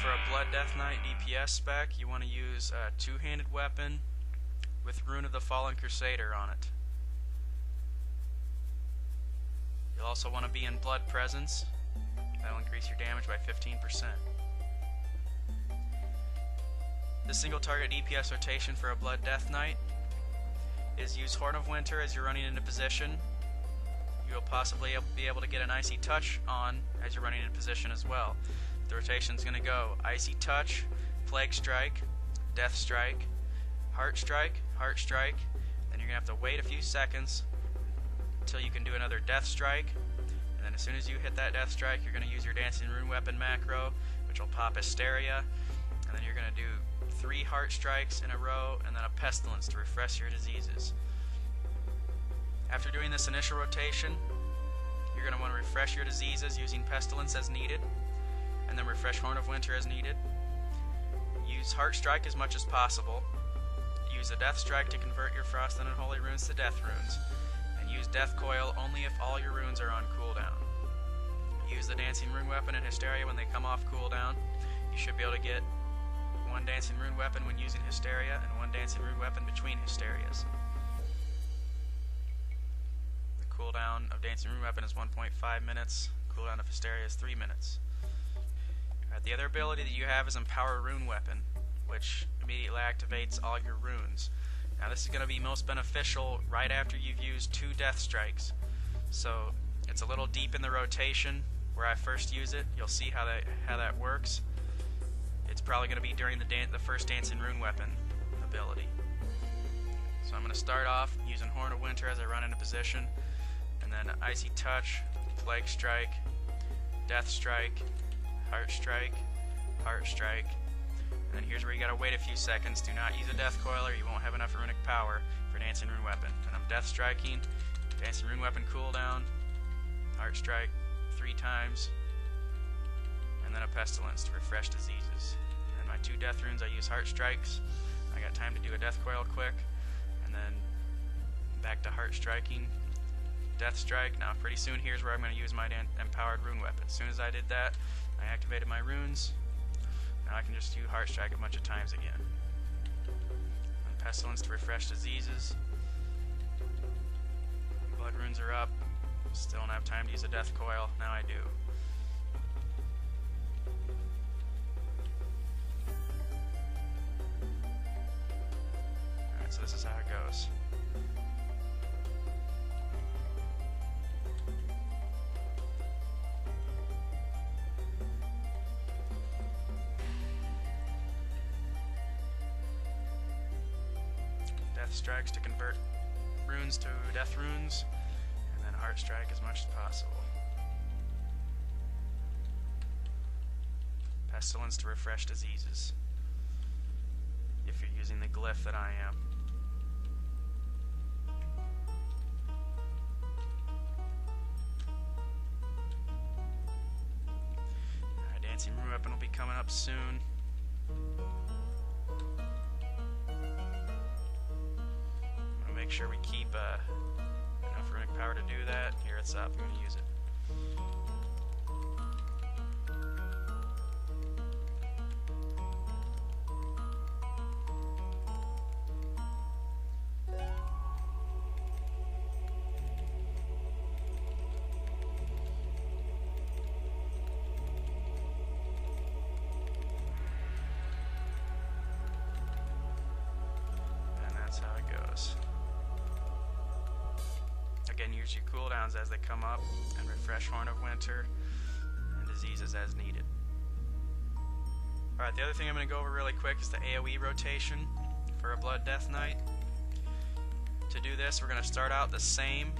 for a Blood Death Knight DPS spec, you want to use a two-handed weapon with Rune of the Fallen Crusader on it. You'll also want to be in Blood Presence. That'll increase your damage by 15%. The single target DPS rotation for a Blood Death Knight is use Horn of Winter as you're running into position. You'll possibly be able to get an Icy Touch on as you're running into position as well. The rotation is going to go Icy Touch, Plague Strike, Death Strike, Heart Strike, then you're going to have to wait a few seconds until you can do another Death Strike, and then as soon as you hit that Death Strike, you're going to use your Dancing Rune Weapon macro, which will pop Hysteria, and then you're going to do 3 Heart Strikes in a row, and then a Pestilence to refresh your diseases. After doing this initial rotation, you're going to want to refresh your diseases using Pestilence as needed, and then refresh Horn of Winter as needed. Use Heart Strike as much as possible. Use a Death Strike to convert your Frost and Unholy Runes to Death Runes, and use Death Coil only if all your runes are on cooldown. Use the Dancing Rune Weapon and Hysteria when they come off cooldown. You should be able to get 1 Dancing Rune Weapon when using Hysteria, and 1 Dancing Rune Weapon between Hysterias. The cooldown of Dancing Rune Weapon is 1.5 minutes, cooldown of Hysteria is 3 minutes. The other ability that you have is Empower Rune Weapon, which immediately activates all your runes. Now this is going to be most beneficial right after you've used 2 Death Strikes. So it's a little deep in the rotation where I first use it. You'll see how that works. It's probably going to be during the first Dancing Rune Weapon ability. So I'm going to start off using Horn of Winter as I run into position, and then Icy Touch, Plague Strike, Death Strike, Heart Strike, and then here's where you gotta wait a few seconds. Do not use a Death Coil or you won't have enough runic power for Dancing Rune Weapon. And I'm Death Striking, Dancing Rune Weapon cooldown, Heart Strike 3 times, and then a Pestilence to refresh diseases. And my 2 Death Runes, I use Heart Strikes. I got time to do a Death Coil quick, and then back to Heart Striking, Death Strike. Now pretty soon here's where I'm going to use my Empowered Rune Weapon. As soon as I did that, I activated my runes. Now I can just do Heart Strike a bunch of times again. And Pestilence to refresh diseases. Blood runes are up. Still don't have time to use a Death Coil. Now I do. Alright, so this is how it goes. Death Strikes to convert runes to Death Runes, and then Heart Strike as much as possible. Pestilence to refresh diseases, if you're using the glyph that I am. Alright, Dancing Rune Weapon will be coming up soon. Make sure we keep enough runic power to do that. Here it's up, I'm going to use it. And that's how it goes. Again, use your cooldowns as they come up, and refresh Horn of Winter and diseases as needed. Alright, the other thing I'm going to go over really quick is the AoE rotation for a Blood Death Knight. To do this, we're going to start out the same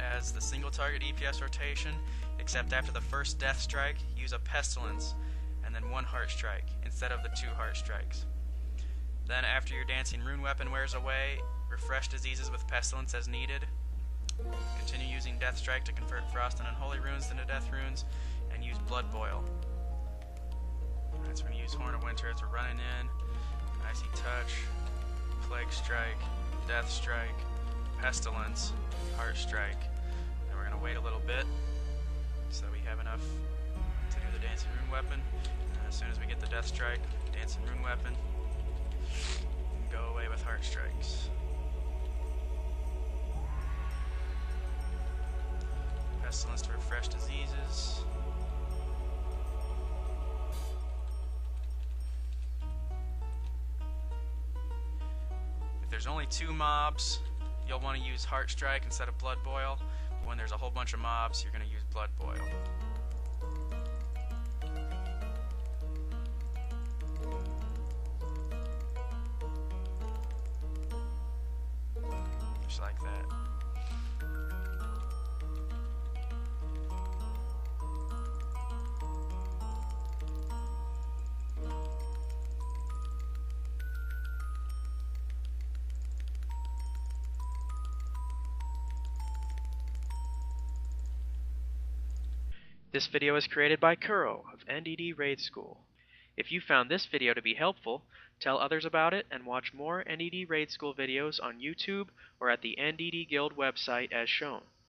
as the single target DPS rotation, except after the first Death Strike, use a Pestilence, and then 1 Heart Strike, instead of the 2 Heart Strikes. Then after your Dancing Rune Weapon wears away, refresh diseases with Pestilence as needed. Continue using Death Strike to convert Frost and Unholy Runes into Death Runes, and use Blood Boil. Alright, so we're going to use Horn of Winter as we're running in. Icy Touch, Plague Strike, Death Strike, Pestilence, Heart Strike. Then we're going to wait a little bit so that we have enough to do the the Dancing Rune weapon. And as soon as we get the Death Strike, Dancing Rune weapon, we can go away with Heart Strikes. Pestilence to refresh diseases. If there's only 2 mobs, you'll want to use Heart Strike instead of Blood Boil. But when there's a whole bunch of mobs, you're going to use Blood Boil. Just like that. This video is created by Kuro of NDD Raid School. If you found this video to be helpful, tell others about it and watch more NDD Raid School videos on YouTube or at the NDD Guild website as shown.